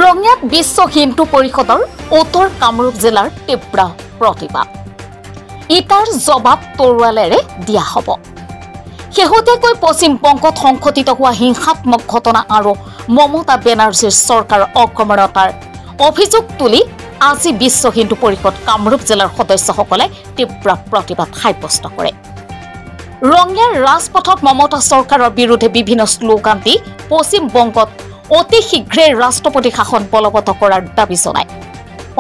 ৰঙিয়াত বিশ্ব হিন্দু পৰিষদৰ উত্তৰ কামৰূপ জিলাৰ তীব্ৰ প্ৰতিবাদ ইটাৰ জবাব তৰোৱালেৰে দিয়া হ'ব। শেহতীয়াকৈ পশ্চিম বংগত সংঘটিত হোৱা হিংসাত্মক ঘটনা আৰু মমতা বেনাৰ্জীৰ চৰকাৰৰ অকৰ্মণতাৰ অভিযোগ তুলি আজি বিশ্ব হিন্দু পৰিষদ কামৰূপ জিলাৰ সদস্যসকলে তীব্ৰ প্ৰতিবাদ সাব্যস্ত কৰে। ৰঙিয়াৰ ৰাজপথত মমতা চৰকাৰৰ বিৰুদ্ধে বিভিন্ন শ্লোগান দি পশ্চিম বংগত অতি শীঘ্ৰে ৰাষ্ট্ৰপতি শাসন বলবৎ কৰাৰ দাবী জনায়।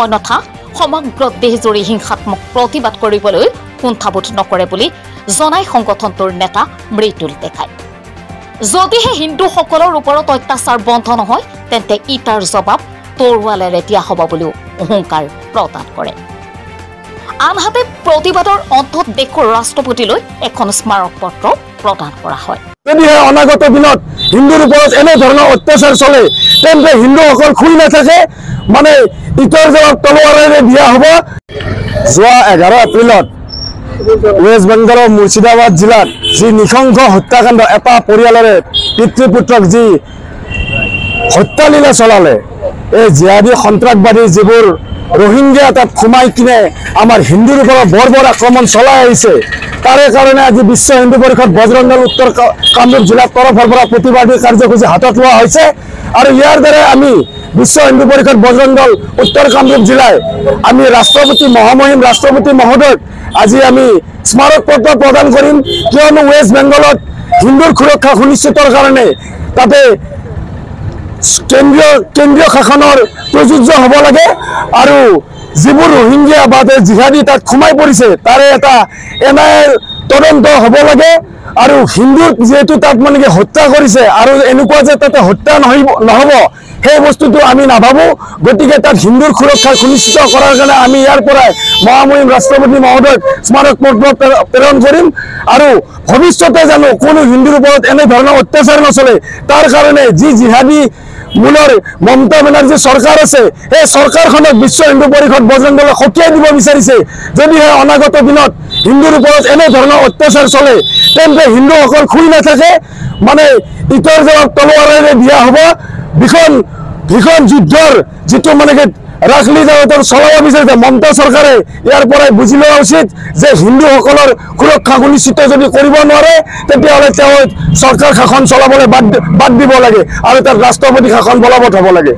অন্যথা সমগ্ৰ দেশজুৰি হিংসাত্মক প্ৰতিবাদ কৰিবলৈ কুণ্ঠাবোধ নকৰে বুলি জনাই সংগঠনটোৰ নেতা মৃত্যুল দেখায়। যদিহে হিন্দুসকলৰ ওপৰত অত্যাচাৰ বন্ধ নহয় তেন্তে ইটাৰ জবাব তৰোৱালেৰে দিয়া হ'ব বুলিও অহংকাৰ প্ৰদান কৰে। আনহাতে প্ৰতিবাদৰ অন্তত দেশৰ ৰাষ্ট্ৰপতিলৈ এখন স্মাৰক পত্ৰ প্ৰদান কৰা হয়। যদিহে অনাগত দিনত হিন্দুৰ ওপৰত এনে ধৰণৰ অত্যাচাৰ চলে তেন্তে হিন্দুসকল শুই নাথাকে, মানে ইটাৰ জবাব তৰোৱালেৰে দিয়া হ'ব। যোৱা 11 এপ্ৰিলত ৱেষ্ট বেংগলৰ মুৰ্ছিদাবাদ জিলাত যি নৃশংস হত্যাকাণ্ড, এটা পৰিয়ালৰে পিতৃপুত্ৰক যি হত্যালীলা চলালে, এই জিহাদী সন্ত্ৰাসবাদী যিবোৰ ৰোহিংগীয়া তাত সোমাই কিনে আমাৰ হিন্দুৰ ওপৰত বৰ আক্ৰমণ চলাই আহিছে, তাৰে কাৰণে আজি বিশ্ব হিন্দু পৰিষদ বজৰং দল উত্তৰ কামৰূপ জিলাৰ তৰফৰ পৰা প্ৰতিবাদী কাৰ্যসূচী হাতত লোৱা হৈছে। আৰু ইয়াৰ দ্বাৰা আমি বিশ্ব হিন্দু পৰিষদ বজৰং দল উত্তৰ কামৰূপ জিলায় আমি ৰাষ্ট্ৰপতি মহামহিম ৰাষ্ট্ৰপতি মহোদয়ক আজি আমি স্মাৰক পত্ৰ প্ৰদান কৰিম, কিয়নো ৱেষ্ট বেংগলত হিন্দুৰ সুৰক্ষা সুনিশ্চিতৰ কাৰণে তাতে কেন্দ্ৰীয় শাসনৰ প্ৰযোজ্য হ'ব লাগে আৰু যিবোৰ ৰোহিংগীয়া বা জিহাদী তাত সোমাই পৰিছে তাৰে এটা এনআইএৰ তদন্ত হ'ব লাগে। আৰু হিন্দুক যিহেতু তাত মানে হত্যা কৰিছে আৰু এনেকুৱা যে তাতে হত্যা নহ'ব সেই বস্তুটো আমি নাভাবোঁ। গতিকে তাত হিন্দুৰ সুৰক্ষা সুনিশ্চিত কৰাৰ কাৰণে আমি ইয়াৰ পৰাই মহামহিম ৰাষ্ট্ৰপতি মহোদয়ক স্মাৰক পত্ৰ প্ৰেৰণ কৰিম আৰু ভৱিষ্যতে জানো কোনো হিন্দুৰ ওপৰত এনে ধৰণৰ অত্যাচাৰ নচলে তাৰ কাৰণে যি জিহাদী মূলৰ মমতা বেনাৰ্জী চৰকাৰ আছে, এই চৰকাৰখনক বিশ্ব হিন্দু পৰিষদ বজৰং দলে সকীয়াই দিব বিচাৰিছে। যদিহে অনাগত দিনত হিন্দুৰ ওপৰত এনে ধৰণৰ অত্যাচাৰ চলে তেন্তে হিন্দুসকল শুই নাথাকে, মানে ইটাৰ জবাব তৰোৱালেৰে দিয়া হ'ব। ভীষণ যুদ্ধৰ যিটো মানে ৰাখলি যাওঁতে চলাব বিচাৰিছে মমতা চৰকাৰে, ইয়াৰ পৰাই বুজি লোৱা উচিত যে হিন্দুসকলৰ সুৰক্ষা সুনিশ্চিত যদি কৰিব নোৱাৰে তেতিয়াহ'লে তেওঁ চৰকাৰ শাসন চলাবলৈ বাদ দিব লাগে আৰু তাত ৰাষ্ট্ৰপতি শাসন বলবৎ হ'ব লাগে।